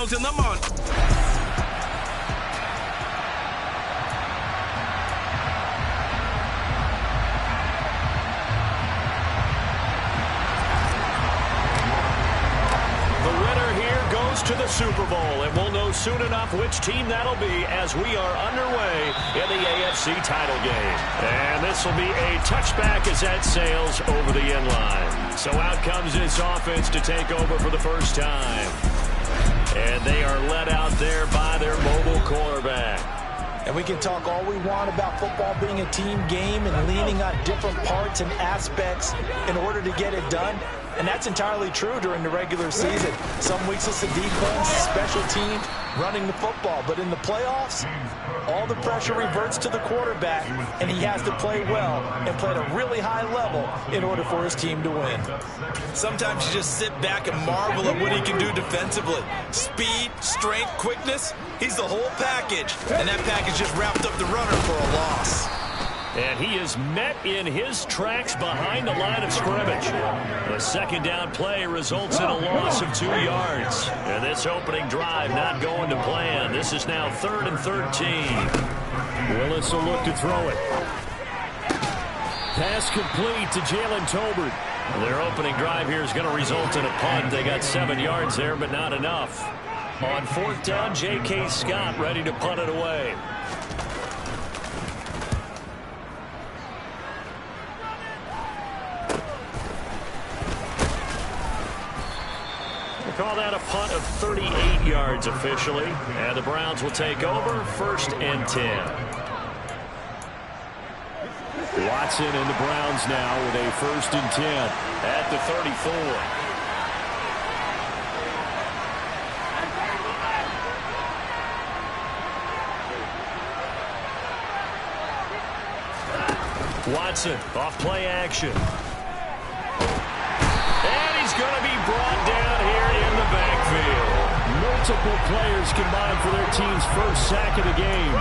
Browns in the month. To the Super Bowl, and we'll know soon enough which team that'll be as we are underway in the AFC title game. And this will be a touchback as that sails over the end line. So out comes this offense to take over for the first time. And they are led out there by their mobile quarterback. And we can talk all we want about football being a team game and leaning on different parts and aspects in order to get it done. And that's entirely true during the regular season. Some weeks it's the defense, special teams, running the football. But in the playoffs, all the pressure reverts to the quarterback, and he has to play well and play at a really high level in order for his team to win. Sometimes you just sit back and marvel at what he can do defensively. Speed, strength, quickness, he's the whole package. And that package just wrapped up the runner for a loss. And he is met in his tracks behind the line of scrimmage. The second down play results in a loss of 2 yards. And this opening drive not going to plan. This is now 3rd and 13. Willis will look to throw it. Pass complete to Jalen Tolbert. Their opening drive here is going to result in a punt. They got 7 yards there, but not enough. On 4th down, J.K. Scott ready to punt it away. Call that a punt of 38 yards officially. And the Browns will take over 1st and 10. Watson and the Browns now with a 1st and 10 at the 34. Watson off play action. And he's going to be brought down here in the backfield. Multiple players combined for their team's first sack of the game.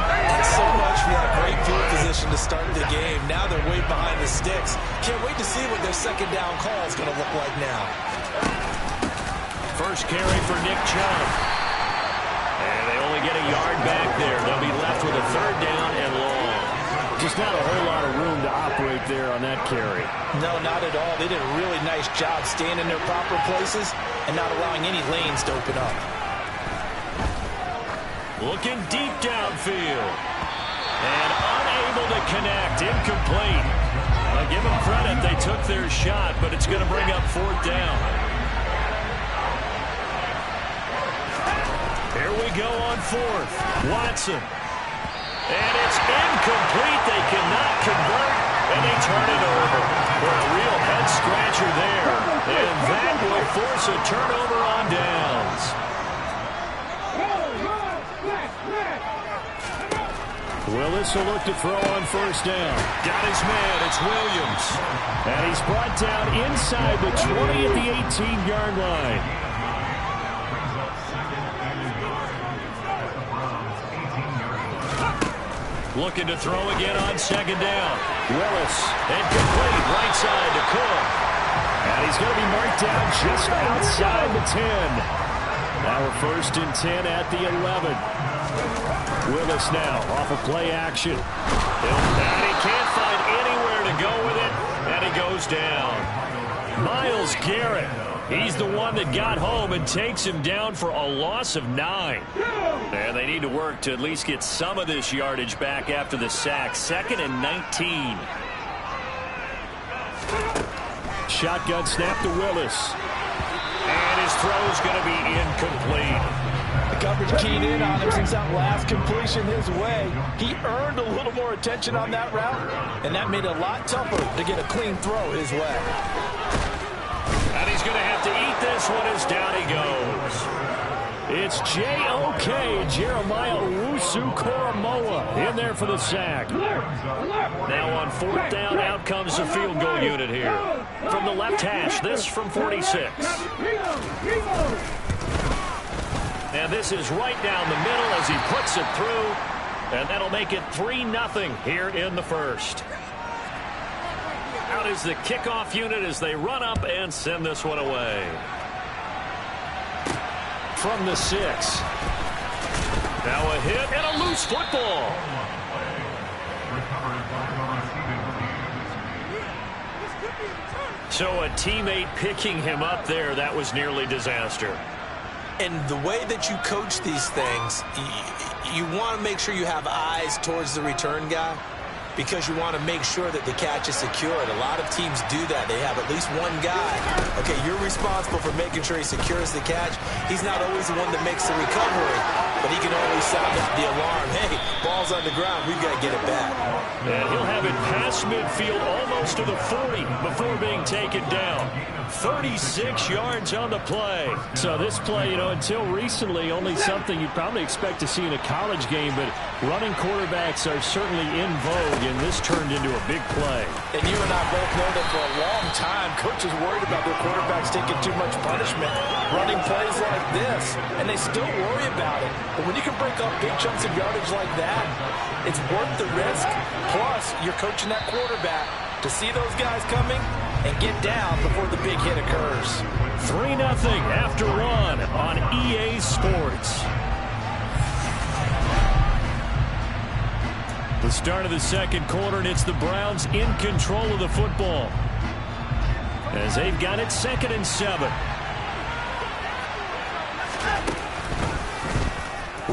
So much for that great field position to start the game. Now they're way behind the sticks. Can't wait to see what their second down call is going to look like now. First carry for Nick Chubb. And they only get a yard back there. They'll be left with a 3rd down and long. Just not a whole lot of room to operate there on that carry. No, not at all. They did a really nice job staying in their proper places and not allowing any lanes to open up. Looking deep downfield. And unable to connect. Incomplete. I'll give them credit. They took their shot, but it's going to bring up 4th down. Here we go on 4th. Watson. And it's incomplete. They cannot convert, and they turn it over. For a real head-scratcher there. And that will force a turnover on downs. Willis will look to throw on 1st down. Got his man. It's Williams. And he's brought down inside the 20 at the 18-yard line. Looking to throw again on 2nd down. Willis, incomplete, right side to Cook. And he's going to be marked down just outside the 10. Now we're 1st and 10 at the 11. Willis now off of play action. And he can't find anywhere to go with it, and he goes down. Myles Garrett, he's the one that got home and takes him down for a loss of 9. And they need to work to at least get some of this yardage back after the sack. 2nd and 19. Shotgun snap to Willis. And his throw is going to be incomplete. The coverage keyed in on him since that last completion his way. He earned a little more attention on that route, and that made it a lot tougher to get a clean throw his way. And he's going to have to eat this one as down he goes. It's J.O.K. Jeremiah Owusu-Koramoah in there for the sack. Now on 4th down, out comes the field goal unit here. From the left hash, this from 46. And this is right down the middle as he puts it through. And that'll make it 3-0 here in the first. Out is the kickoff unit as they run up and send this one away. from the 6. Now a hit and a loose football. So a teammate picking him up there, that was nearly disaster. And the way that you coach these things, you want to make sure you have eyes towards the return guy, because you want to make sure that the catch is secured. A lot of teams do that. They have at least one guy. Okay, you're responsible for making sure he secures the catch. He's not always the one that makes the recovery, but he can always sound out the alarm. Hey, ball's on the ground. We've got to get it back. And he'll have it past midfield almost to the 40 before being taken down. 36 yards on the play. So this play, until recently, only something you'd probably expect to see in a college game, but running quarterbacks are certainly in vogue, and this turned into a big play. And you and I both know that for a long time, coaches worried about their quarterbacks taking too much punishment, running plays like this, and they still worry about it. But when you can break up big chunks of yardage like that, it's worth the risk. Plus, you're coaching that quarterback to see those guys coming and get down before the big hit occurs. 3-0 after one on EA Sports. The start of the second quarter, and it's the Browns in control of the football, as they've got it 2nd and 7.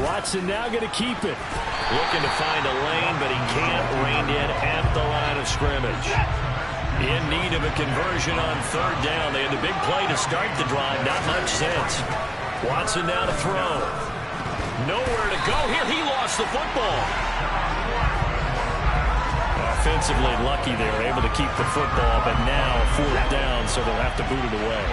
Watson now going to keep it. Looking to find a lane, but he can't. Reined in at the line of scrimmage. In need of a conversion on 3rd down. They had the big play to start the drive. Not much sense. Watson now to throw. Nowhere to go here. He lost the football. Offensively lucky they were able to keep the football, but now 4th down, so they'll have to boot it away.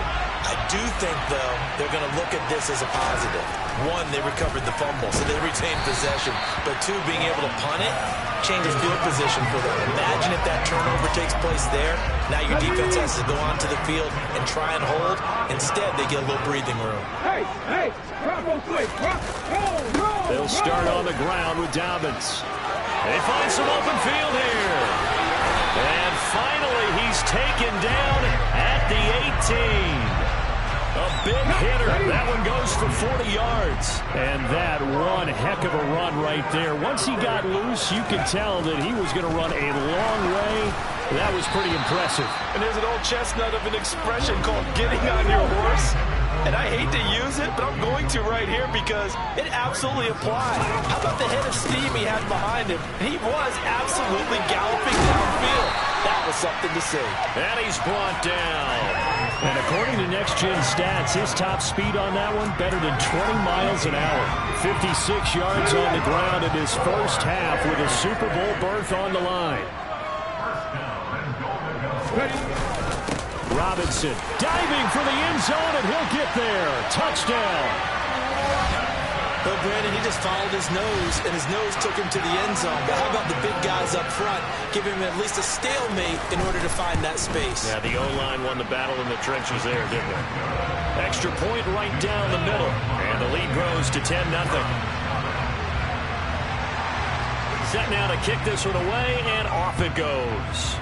I do think, though, they're going to look at this as a positive. 1, they recovered the fumble, so they retained possession. But 2, being able to punt it changes field position for them. Imagine if that turnover takes place there. Now your defense has to go onto the field and try and hold. Instead, they get a little breathing room. They'll start on the ground with Dobbins. They find some open field here. And finally, he's taken down at the 18. A big hitter. That one goes for 40 yards. And that one heck of a run right there. Once he got loose, you could tell that he was going to run a long way. That was pretty impressive. And there's an old chestnut of an expression called getting on your horse. And I hate to use it, but I'm going to right here because it absolutely applies. How about the head of steam he had behind him? He was absolutely galloping downfield. That was something to see. And he's brought down. And according to Next Gen Stats, his top speed on that one, better than 20 miles an hour. 56 yards on the ground in his first half with a Super Bowl berth on the line. Robinson diving for the end zone, and he'll get there. Touchdown. Well, Brandon, he just followed his nose, and his nose took him to the end zone. But how about the big guys up front, giving him at least a stalemate in order to find that space? Yeah, the O-line won the battle in the trenches there, didn't it? Extra point right down the middle, and the lead grows to 10-0. Set now to kick this one away, and off it goes.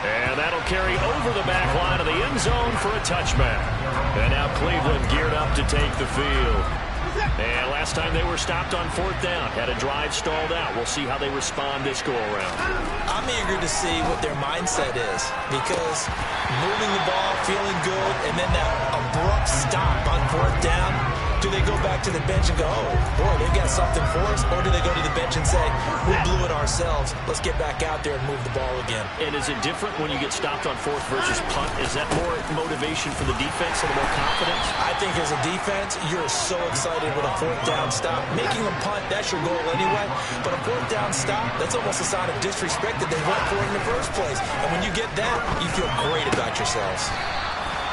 And that'll carry over the back line of the end zone for a touchback. And now Cleveland geared up to take the field. And last time they were stopped on 4th down, had a drive stalled out. We'll see how they respond this go-around. I'm eager to see what their mindset is, because moving the ball, feeling good, and then that abrupt stop on 4th down, do they go back to the bench and go, oh, boy, they've got something for us? Or do they go to the bench and say, we blew it ourselves. Let's get back out there and move the ball again. And is it different when you get stopped on 4th versus punt? Is that more motivation for the defense, a little more confidence? I think as a defense, you're so excited with a 4th down stop. Making a punt, that's your goal anyway. But a 4th down stop, that's almost a sign of disrespect that they went for it in the first place. And when you get that, you feel great about yourselves.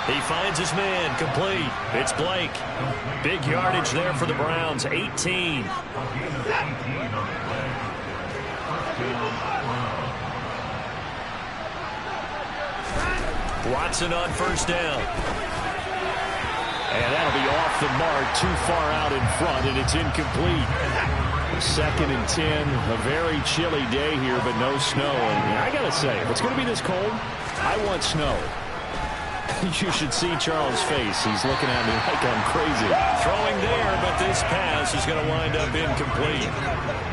He finds his man, complete. It's Blake. Big yardage there for the Browns, 18. Watson on 1st down. And that'll be off the mark, too far out in front, and it's incomplete. 2nd and 10, a very chilly day here, but no snow. And I got to say, if it's going to be this cold, I want snow. You should see Charles' face. He's looking at me like I'm crazy. Throwing there, but this pass is going to wind up incomplete.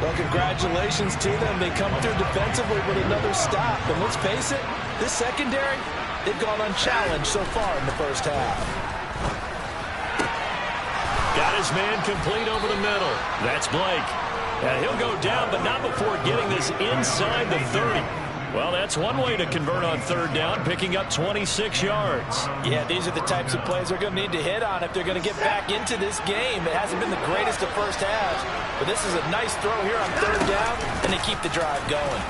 Well, congratulations to them. They come through defensively with another stop. And let's face it, this secondary, they've gone unchallenged so far in the first half. Got his man complete over the middle. That's Blake. And he'll go down, but not before getting this inside the 30. Well, that's one way to convert on third down, picking up 26 yards. Yeah, these are the types of plays they're going to need to hit on if they're going to get back into this game. It hasn't been the greatest of first halves, but this is a nice throw here on third down, and they keep the drive going.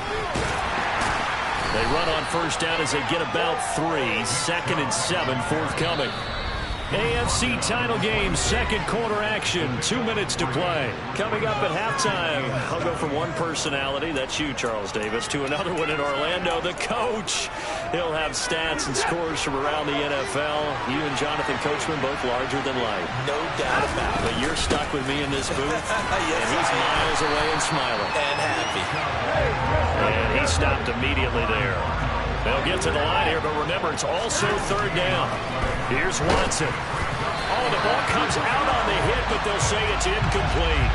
They run on first down as they get about 3. 2nd and 7 forthcoming. AFC title game, second quarter action, 2 minutes to play. Coming up at halftime, I'll go from one personality, that's you, Charles Davis, to another one in Orlando, the coach. He'll have stats and scores from around the NFL. You and Jonathan Coachman both larger than life. No doubt about it. But you're stuck with me in this booth, Yes, and he's miles away and smiling. And happy. And he stopped immediately there. They'll get to the line here, but remember, it's also third down. Here's Watson. Oh, the ball comes out on the hit, but they'll say it's incomplete.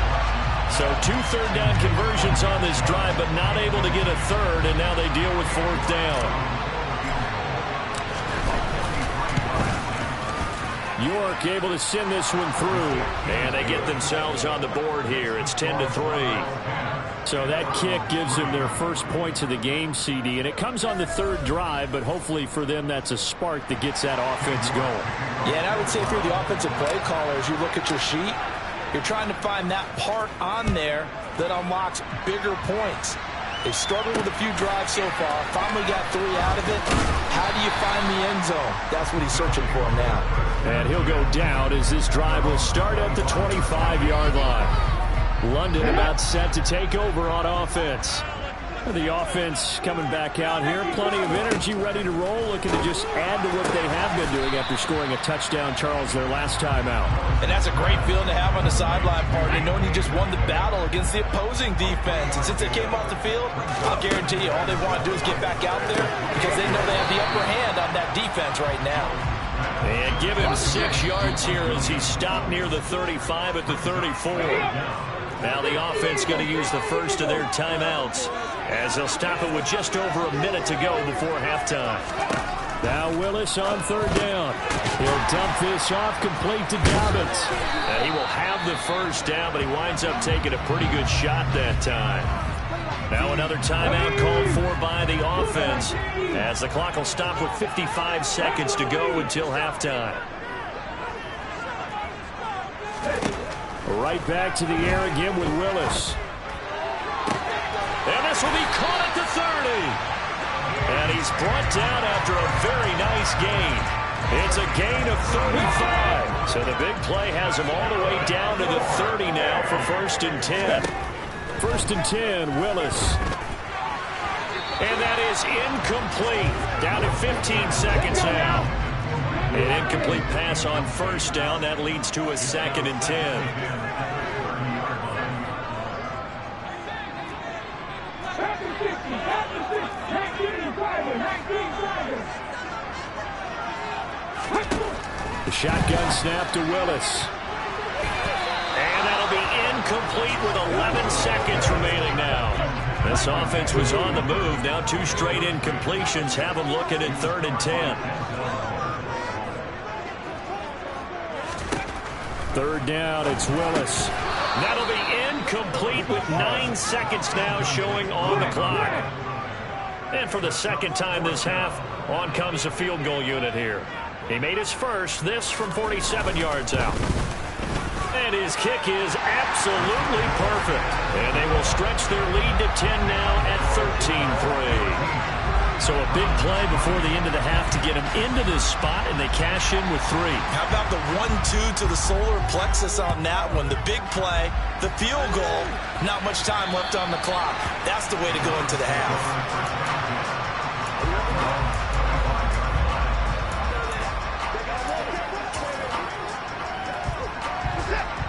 So 2 third down conversions on this drive, but not able to get a third, and now they deal with fourth down. York able to send this one through, and they get themselves on the board here. It's 10-3. So that kick gives them their first points of the game, CD, and it comes on the third drive, but hopefully for them that's a spark that gets that offense going. Yeah, and I would say if you're the offensive play caller, as you look at your sheet, you're trying to find that part on there that unlocks bigger points. They've struggled with a few drives so far, finally got 3 out of it. How do you find the end zone? That's what he's searching for now. And he'll go down as this drive will start at the 25-yard line. London about set to take over on offense. The offense coming back out here. Plenty of energy, ready to roll, looking to just add to what they have been doing after scoring a touchdown, Charles, their last time out. And that's a great feeling to have on the sideline, partner, knowing you just won the battle against the opposing defense. And since they came off the field, I'll guarantee you all they want to do is get back out there because they know they have the upper hand on that defense right now. And give him 6 yards here as he stopped near the 35 at the 34. Now the offense going to use the first of their timeouts as they'll stop it with just over a minute to go before halftime. Now Willis on third down. He'll dump this off complete to Dobbins. And he will have the first down, but he winds up taking a pretty good shot that time. Now another timeout called for by the offense as the clock will stop with 55 seconds to go until halftime. Right back to the air again with Willis. And this will be caught at the 30. And he's brought down after a very nice gain. It's a gain of 35. So the big play has him all the way down to the 30 now for 1st and 10. 1st and 10, Willis. And that is incomplete. Down to 15 seconds now. An incomplete pass on first down. That leads to a 2nd and 10. The shotgun snap to Willis. And that'll be incomplete with 11 seconds remaining now. This offense was on the move. Now 2 straight incompletions have them looking at 3rd and 10. 3rd down, it's Willis. That'll be incomplete with 9 seconds now showing on the clock. And for the second time this half, on comes the field goal unit here. He made his first, this from 47 yards out. And his kick is absolutely perfect. And they will stretch their lead to 10 now at 13-3. So a big play before the end of the half to get him into this spot, and they cash in with 3. How about the 1-2 to the solar plexus on that one? The big play, the field goal, not much time left on the clock. That's the way to go into the half.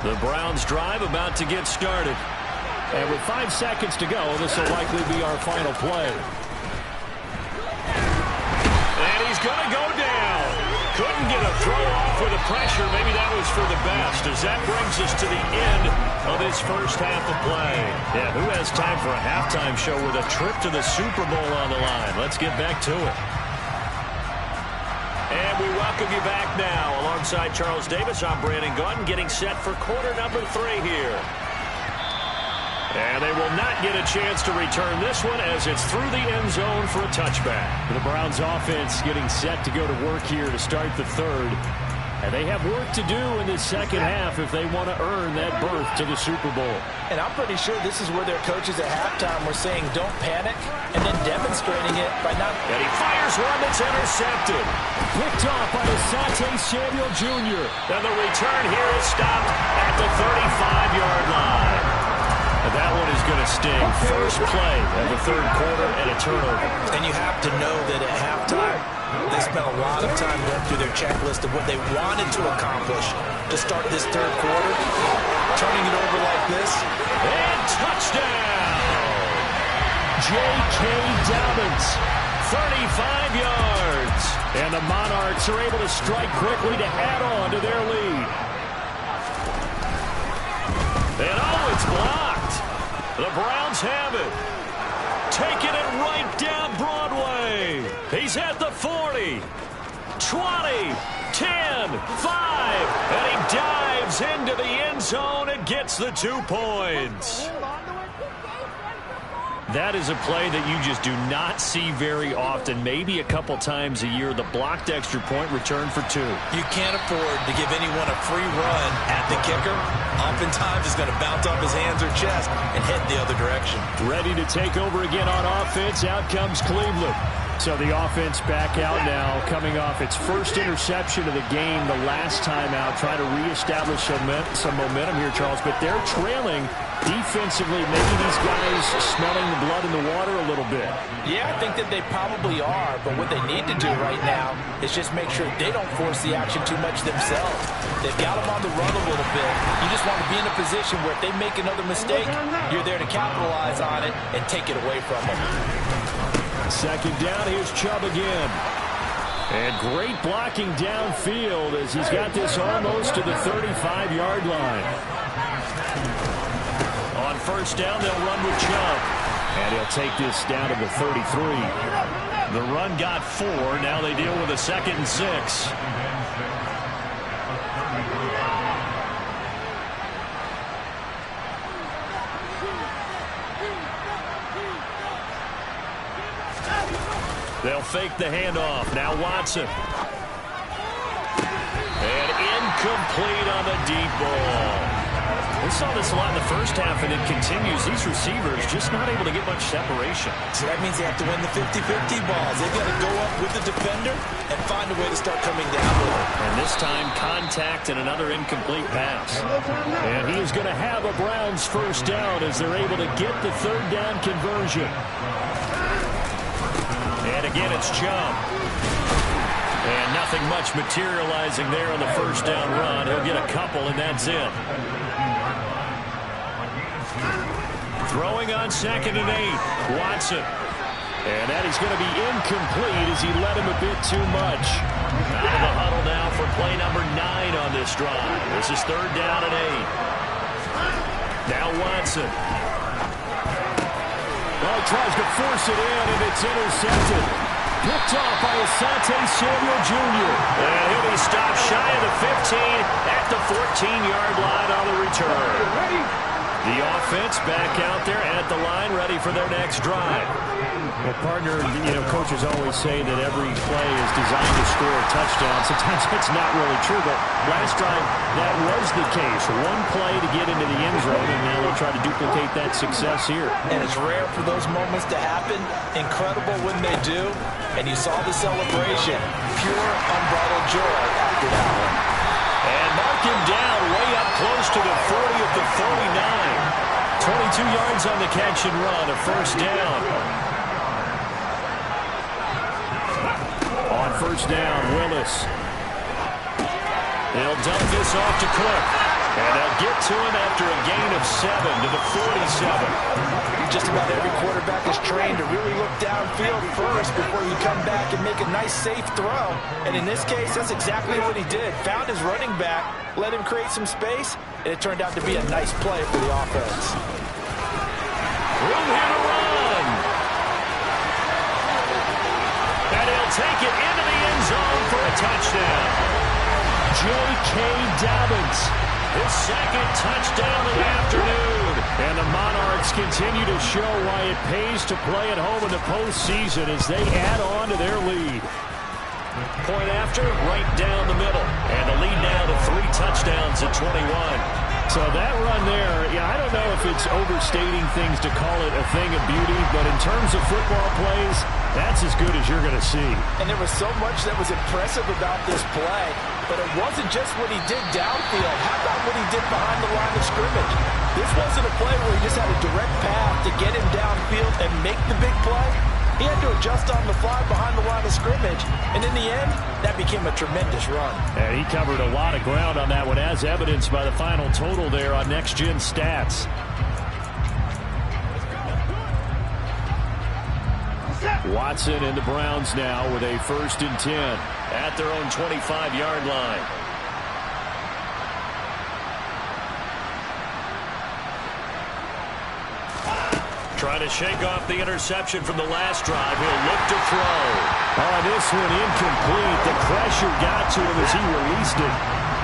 The Browns drive about to get started. And with 5 seconds to go, this will likely be our final play. And he's going to go down. looking to throw off with the pressure. Maybe that was for the best, as that brings us to the end of this first half of play. Yeah, who has time for a halftime show with a trip to the Super Bowl on the line? Let's get back to it. And we welcome you back now. Alongside Charles Davis, I'm Brandon Gaudin, getting set for quarter number 3 here. And they will not get a chance to return this one as it's through the end zone for a touchback. The Browns offense getting set to go to work here to start the third. And they have work to do in the second half if they want to earn that berth to the Super Bowl. And I'm pretty sure this is where their coaches at halftime were saying don't panic and then demonstrating it by not. And he fires one that's intercepted. Picked off by Asante Samuel Jr. And the return here is stopped at the 35-yard line. And that one is going to sting. First play of the third quarter and a turnover. And you have to know that at halftime, they spent a lot of time going through their checklist of what they wanted to accomplish to start this third quarter. Turning it over like this. And touchdown! J.K. Dobbins. 35 yards. And the Monarchs are able to strike quickly to add on to their lead. And it's blocked. The Browns have it. Taking it right down Broadway. He's at the 40, 20, 10, 5, and he dives into the end zone and gets the 2 points. That is a play that you just do not see very often. Maybe a couple times a year, the blocked extra point return for 2. You can't afford to give anyone a free run at the kicker. Oftentimes, he's going to bounce off his hands or chest and head the other direction. Ready to take over again on offense. Out comes Cleveland. So the offense back out now, coming off its first interception of the game the last time out, trying to reestablish some momentum here, Charles. But they're trailing defensively. Maybe these guys smelling the blood in the water a little bit. Yeah, I think that they probably are. But what they need to do right now is just make sure they don't force the action too much themselves. They've got them on the run a little bit. You just want to be in a position where if they make another mistake, you're there to capitalize on it and take it away from them. Second down, here's Chubb again. And great blocking downfield as he's got this almost to the 35-yard line. On first down, they'll run with Chubb. And he'll take this down to the 33. The run got 4. Now they deal with a 2nd and 6. They'll fake the handoff. Now Watson. And incomplete on the deep ball. We saw this a lot in the first half, and it continues. These receivers just not able to get much separation. So that means they have to win the 50-50 balls. They've got to go up with the defender and find a way to start coming down with it. And this time, contact and another incomplete pass. And he is going to have a Browns first down as they're able to get the third down conversion. And again, it's Chubb. And nothing much materializing there on the first down run. He'll get a couple, and that's it. Throwing on 2nd and 8. Watson. And that is going to be incomplete as he led him a bit too much. Out of the huddle now for play number 9 on this drive. This is 3rd down and 8. Now Watson. Well, he tries to force it in, and it's intercepted. Picked off by Asante Samuel Jr. And he'll be stopped shy of the 15 at the 14-yard line on the return. The offense back out there at the line, ready for their next drive. Well, partner, coaches always say that every play is designed to score a touchdown. Sometimes that's not really true, but last drive, that was the case. One play to get into the end zone, and now they'll try to duplicate that success here. And it's rare for those moments to happen. Incredible when they do. And you saw the celebration. Pure, unbridled joy after that one. And mark him down way up close to the 40 at the 49. 22 yards on the catch and run, a first down. On first down, Willis. They'll dump this off to Cook. And they'll get to him after a gain of 7 to the 47. Just about every quarterback is trained to really look downfield first before you come back and make a nice, safe throw. And in this case, that's exactly what he did. Found his running back, let him create some space, and it turned out to be a nice play for the offense. Room here to run. And he'll take it into the end zone for a touchdown. J.K. Dobbins, his second touchdown of the afternoon. And the Monarchs continue to show why it pays to play at home in the postseason as they add on to their lead. Point after, right down the middle. And the lead now to 3 touchdowns at 21. So that run there, yeah, I don't know if it's overstating things to call it a thing of beauty, but in terms of football plays, that's as good as you're going to see. And there was so much that was impressive about this play, but it wasn't just what he did downfield. How about what he did behind the line of scrimmage? This wasn't a play where he just had a direct path to get him downfield and make the big play. He had to adjust on the fly behind the line of scrimmage. And in the end, that became a tremendous run. And he covered a lot of ground on that one, as evidenced by the final total there on Next Gen Stats. Watson and the Browns now with a 1st and 10. At their own 25-yard line. Trying to shake off the interception from the last drive. He'll look to throw. Oh, this one incomplete. The pressure got to him as he released it.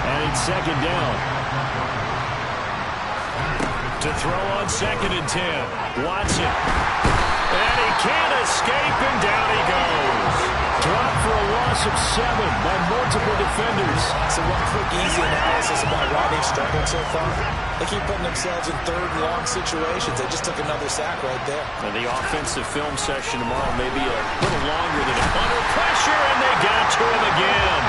And it's 2nd down. To throw on 2nd and 10. Watson. And he can't escape, and down he goes. Dropped for a loss of 7 by multiple defenders. So one quick, easy analysis about why they've struggled so far. They keep putting themselves in 3rd and long situations. They just took another sack right there. And the offensive film session tomorrow may be a little longer than under pressure, and they got to him again.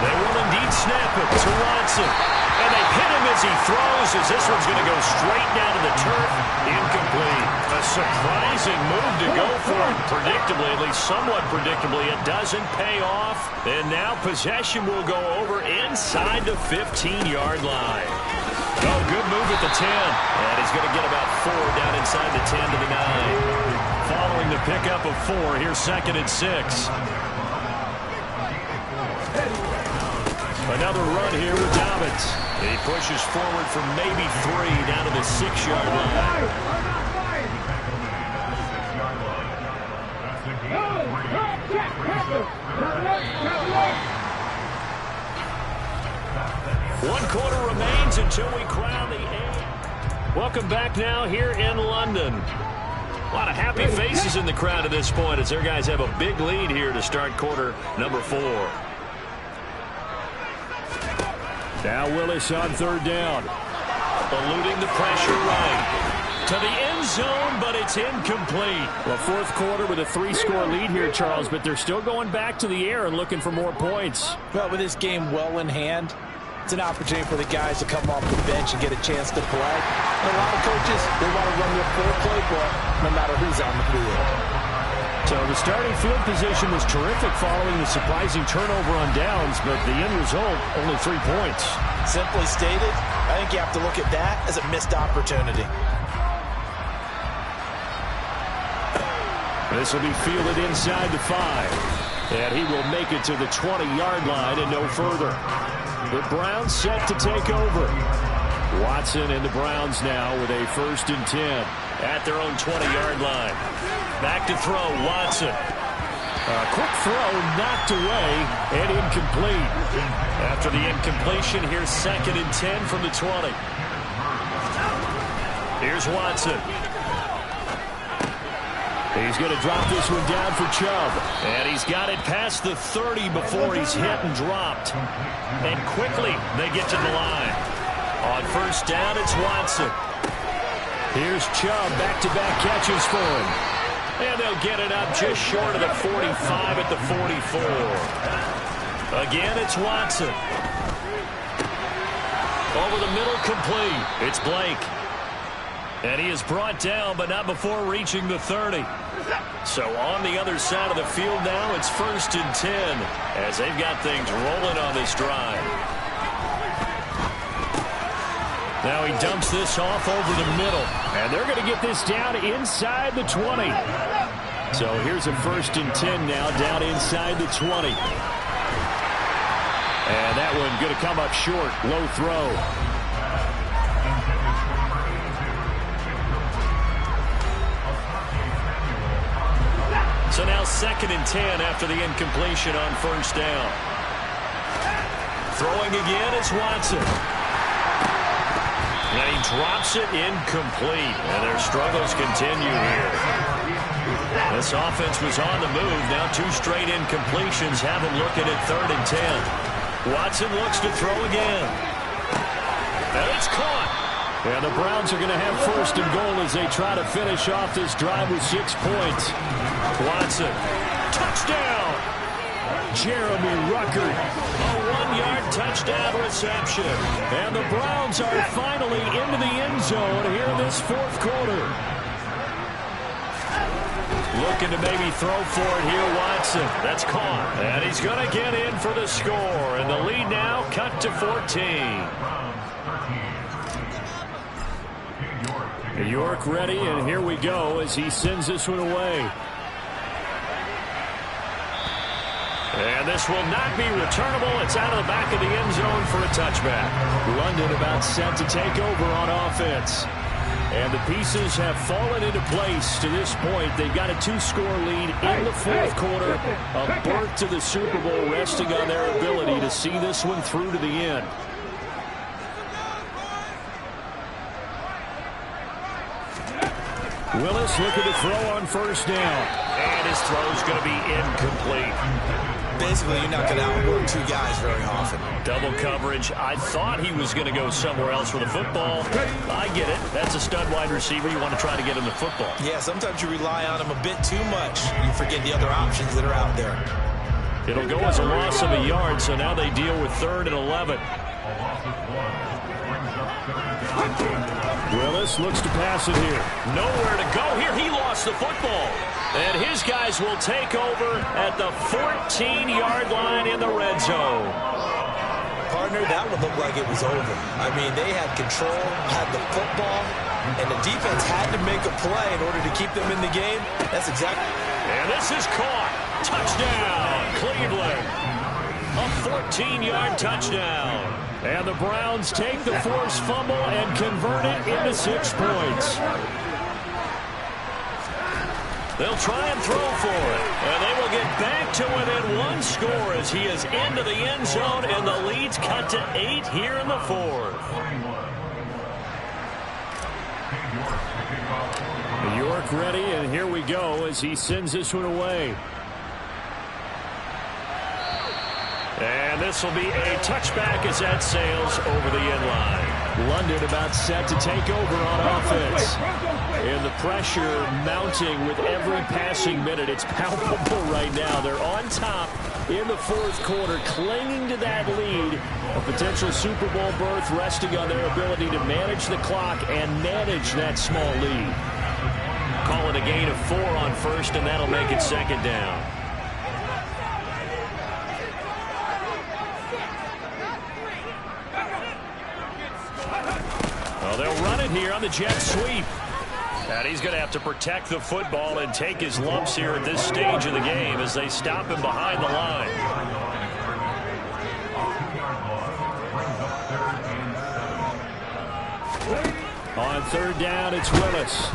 They will indeed snap it to Watson. And they hit him as he throws, as this one's going to go straight down to the turf. Incomplete. A surprising move to go for it. Predictably, at least somewhat predictably, it doesn't pay off. And now possession will go over inside the 15-yard line. Oh, good move at the 10. And he's going to get about 4 down inside the 10 to the 9. Following the pickup of 4, here's 2nd and 6. Another run here with Dobbins. He pushes forward for maybe 3 down to the 6-yard line. One quarter remains until we crown the A. Welcome back now here in London. A lot of happy faces in the crowd at this point as their guys have a big lead here to start quarter number 4. Now Willis on 3rd down. Eluding the pressure right. To the end zone, but it's incomplete. Well, 4th quarter with a 3-score lead here, Charles, but they're still going back to the air and looking for more points. Well, with this game well in hand, it's an opportunity for the guys to come off the bench and get a chance to play. And a lot of coaches, they want to run their full playbook no matter who's on the field. So the starting field position was terrific following the surprising turnover on downs, but the end result, only 3 points. Simply stated, I think you have to look at that as a missed opportunity. This will be fielded inside the 5. And he will make it to the 20-yard line and no further. The Browns set to take over. Watson and the Browns now with a 1st and 10. At their own 20-yard line. Back to throw, Watson. A quick throw knocked away and incomplete. After the incompletion, here's 2nd and 10 from the 20. Here's Watson. He's going to drop this one down for Chubb. And he's got it past the 30 before he's hit and dropped. And quickly, they get to the line. On 1st down, it's Watson. Here's Chubb, back-to-back catches for him. And they'll get it up just short of the 45 at the 44. Again, it's Watson. Over the middle, complete. It's Blake. And he is brought down, but not before reaching the 30. So on the other side of the field now, it's 1st and 10 as they've got things rolling on this drive. Now he dumps this off over the middle, and they're going to get this down inside the 20. So here's a 1st and 10 now, down inside the 20. And that one going to come up short, low throw. So now 2nd and 10 after the incompletion on 1st down. Throwing again, it's Watson. And he drops it incomplete. And their struggles continue here. This offense was on the move. Now 2 straight incompletions have them looking at 3rd and 10. Watson looks to throw again. And it's caught. And the Browns are going to have 1st and goal as they try to finish off this drive with 6 points. Watson. Touchdown. Jeremy Ruckert. A 1-yard touchdown reception. And the Browns are finally into the end zone here in this 4th quarter. Looking to maybe throw for it here, Watson. That's caught. And he's going to get in for the score. And the lead now cut to 14. York ready, and here we go as he sends this one away. And this will not be returnable. It's out of the back of the end zone for a touchback. London about set to take over on offense. And the pieces have fallen into place to this point. They've got a 2-score lead in the 4th quarter. A berth to the Super Bowl resting on their ability to see this one through to the end. Willis looking to throw on 1st down. And his throw's going to be incomplete. Basically, you're not going to outwork 2 guys very often. Double coverage. I thought he was going to go somewhere else with the football. I get it. That's a stud wide receiver. You want to try to get him the football. Yeah, sometimes you rely on him a bit too much. You forget the other options that are out there. It'll go as a loss of a yard, so now they deal with 3rd and 11. Willis looks to pass it here. Nowhere to go here. He lost the football. And his guys will take over at the 14-yard line in the red zone. Partner, that would look like it was over. I mean, they had control, had the football, and the defense had to make a play in order to keep them in the game. That's exactly. And this is caught. Touchdown, Cleveland. A 14-yard touchdown. And the Browns take the forced fumble and convert it into 6 points. They'll try and throw for it. And they will get back to within 1 score as he is into the end zone, and the lead's cut to 8 here in the 4th. York ready, and here we go as he sends this one away. And this will be a touchback as that sails over the end line. London about set to take over on offense. And the pressure mounting with every passing minute. It's palpable right now. They're on top in the 4th quarter, clinging to that lead. A potential Super Bowl berth resting on their ability to manage the clock and manage that small lead. Call it a gain of 4 on 1st, and that'll make it 2nd down. Well, they'll run it here on the jet sweep. And he's going to have to protect the football and take his lumps here at this stage of the game as they stop him behind the line. On 3rd down, it's Willis.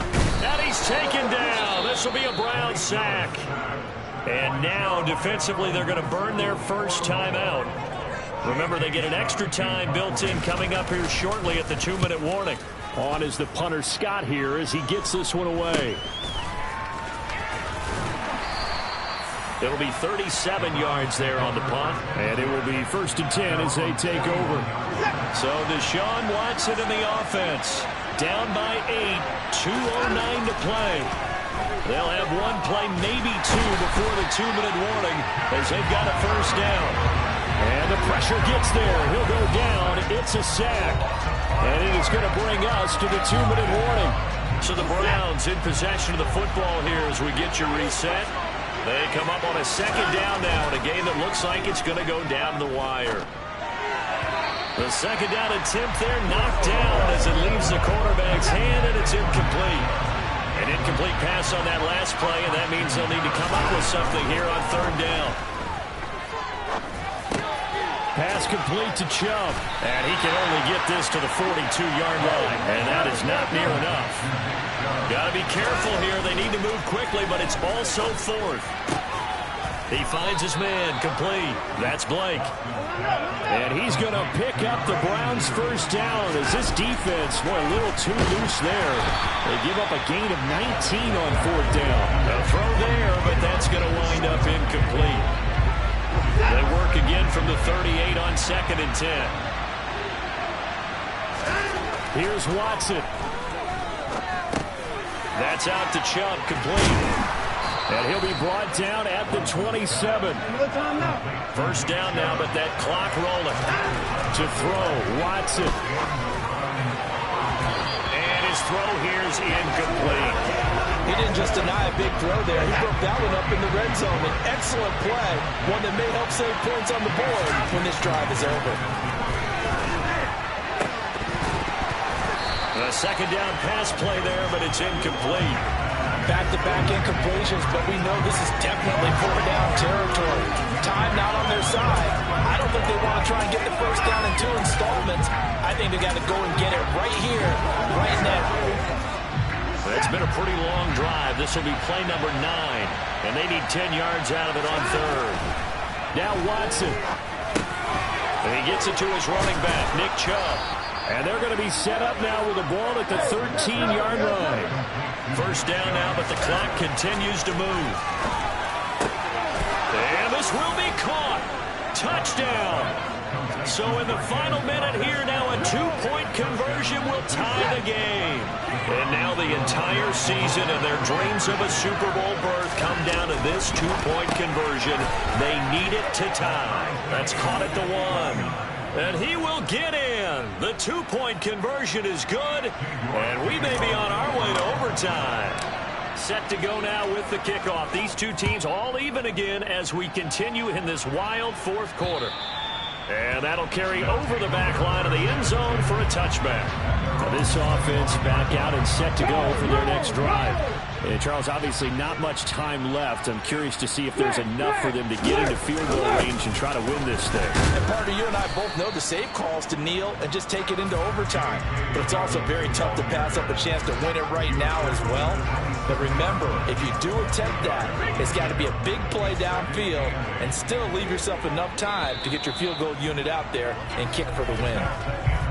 And he's taken down. This will be a Brown sack. And now, defensively, they're going to burn their first timeout. Remember, they get an extra time built in coming up here shortly at the 2-minute warning. On is the punter Scott here as he gets this one away. It'll be 37 yards there on the punt. And it will be 1st and 10 as they take over. So Deshaun Watson in the offense. Down by 8. 2:09 to play. They'll have 1 play, maybe 2 before the 2-minute warning as they've got a 1st down. And the pressure gets there. He'll go down. It's a sack. And it is going to bring us to the 2-minute warning. So the Browns in possession of the football here as we get you reset. They come up on a second down now in a game that looks like it's going to go down the wire. The second down attempt there knocked down as it leaves the quarterback's hand, and it's incomplete. An incomplete pass on that last play, and that means they'll need to come up with something here on third down. Pass complete to Chubb. And he can only get this to the 42-yard line, and that is not near enough. Got to be careful here. They need to move quickly, but it's also fourth. He finds his man complete. That's Blake. And he's going to pick up the Browns' first down as this defense, boy, a little too loose there. They give up a gain of 19 on fourth down. A throw there, but that's going to wind up incomplete. They work again from the 38 on 2nd and 10. Here's Watson. That's out to Chubb, complete. And he'll be brought down at the 27. First down now, but that clock rolling. To throw, Watson. And his throw here's incomplete. He didn't just deny a big throw there. He broke that one up in the red zone. An excellent play, one that may help save points on the board when this drive is over. A second down pass play there, but it's incomplete. Back-to-back incompletions, but we know this is definitely four-down territory. Time not on their side. I don't think they want to try and get the first down in 2 installments. I think they got to go and get it right here, right now. It's been a pretty long drive. This will be play number 9, and they need 10 yards out of it on third. Now Watson. And he gets it to his running back, Nick Chubb. And they're going to be set up now with the ball at the 13-yard line. First down now, but the clock continues to move. And this will be caught. Touchdown. So in the final minute here now, a 2-point conversion will tie the game. And now the entire season and their dreams of a Super Bowl berth come down to this 2-point conversion. They need it to tie. That's caught at the 1. And he will get in. The 2-point conversion is good. And we may be on our way to overtime. Set to go now with the kickoff. These two teams all even again as we continue in this wild fourth quarter. And that'll carry over the back line of the end zone for a touchback. This offense back out and set to go for their next drive. And Charles, obviously not much time left. I'm curious to see if there's enough for them to get into field goal range and try to win this thing. And Parker, you and I both know the safe calls to kneel and just take it into overtime. But it's also very tough to pass up a chance to win it right now as well. But remember, if you do attempt that, it's got to be a big play downfield and still leave yourself enough time to get your field goal unit out there and kick for the win.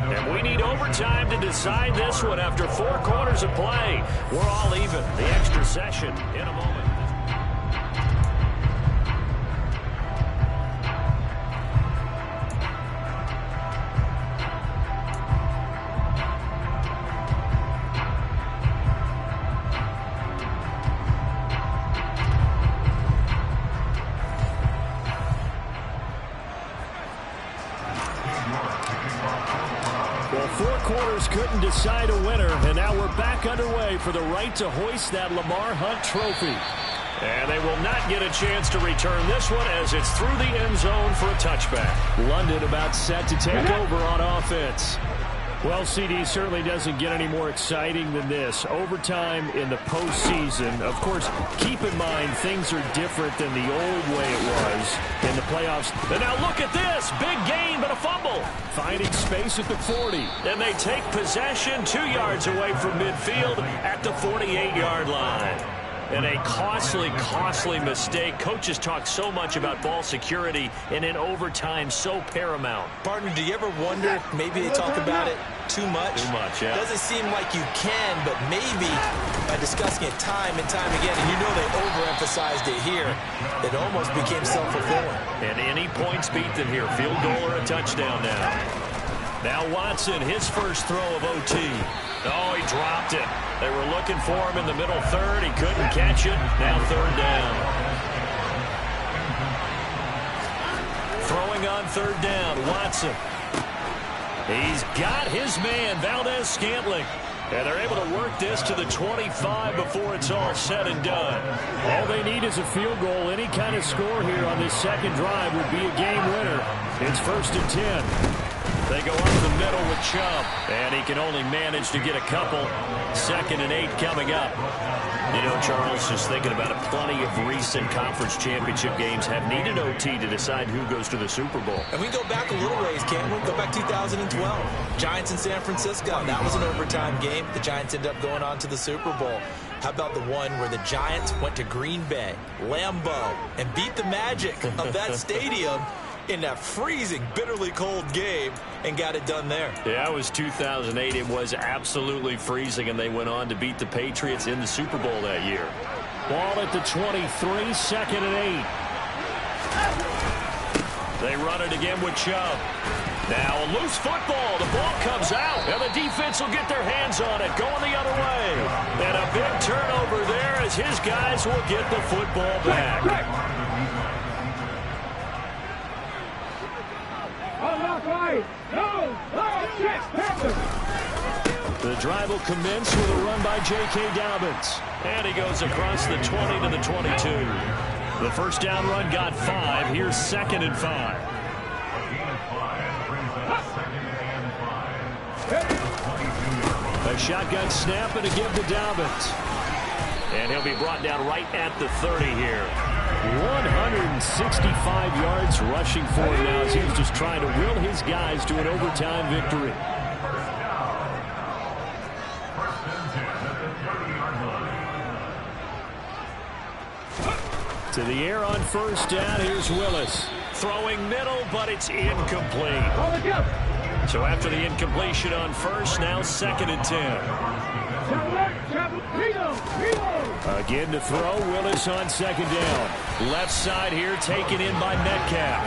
And we need overtime to decide this one after 4 quarters of play. We're all even. The extra session in a moment. Well, 4 quarters couldn't decide a winner, and now we're back underway for the right to hoist that Lamar Hunt trophy. And they will not get a chance to return this one as it's through the end zone for a touchback. London about set to take over on offense. Well, CD, certainly doesn't get any more exciting than this. Overtime in the postseason. Of course, keep in mind things are different than the old way it was in the playoffs. And now look at this. Big gain, but a fumble. Finding space at the 40. And they take possession 2 yards away from midfield at the 48-yard line. And a costly, costly mistake. Coaches talk so much about ball security, and in overtime, so paramount. Partner, do you ever wonder if maybe they talk about it too much? Too much, yeah. Doesn't seem like you can, but maybe by discussing it time and time again, and you know they overemphasized it here, it almost became self-fulfilling. And any points beat them here. Field goal or a touchdown now. Now Watson, his first throw of OT. Oh, he dropped it. They were looking for him in the middle third. He couldn't catch it. Now third down. Throwing on third down, Watson. He's got his man, Valdez-Scantling. And they're able to work this to the 25 before it's all said and done. All they need is a field goal. Any kind of score here on this second drive would be a game winner. It's 1st and 10. They go up the middle with Chubb, and he can only manage to get a couple. 2nd and 8 coming up. You know, Charles, just thinking about it, plenty of recent conference championship games have needed OT to decide who goes to the Super Bowl. And we go back a little ways, can't we? Go back 2012. Giants in San Francisco. That was an overtime game. The Giants ended up going on to the Super Bowl. How about the one where the Giants went to Green Bay, Lambeau, and beat the magic of that stadium in that freezing, bitterly cold game and got it done there. Yeah, it was 2008. It was absolutely freezing, and they went on to beat the Patriots in the Super Bowl that year. Ball at the 23, 2nd and 8. They run it again with Chubb. Now a loose football. The ball comes out, and the defense will get their hands on it, going the other way. And a big turnover there as his guys will get the football back. The drive will commence with a run by J.K. Dobbins. And he goes across the 20 to the 22. The first down run got 5. Here's 2nd and 5. A shotgun snap and a give to Dobbins. And he'll be brought down right at the 30 here. 165 yards rushing for him now as he's just trying to will his guys to an overtime victory. To the air on 1st down. Here's Willis. Throwing middle, but it's incomplete. So after the incompletion on 1st, now 2nd and 10. Again to throw. Willis on 2nd down. Left side here taken in by Metcalf.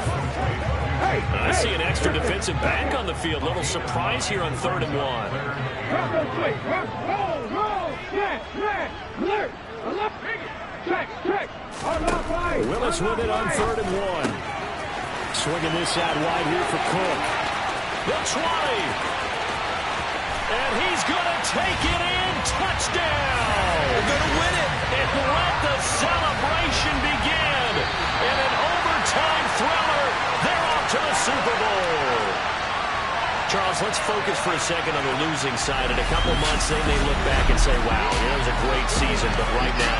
I see an extra defensive back on the field. Little surprise here on 3rd and 1. Willis with it on 3rd and 1. Swinging this out wide here for Cook. The 20. And he's going to take it in. Touchdown. They're going to win it. And let the celebration begin. In an overtime thriller, they're off to the Super Bowl. Charles, let's focus for a second on the losing side. In a couple months, they may look back and say, wow, it was a great season. But right now,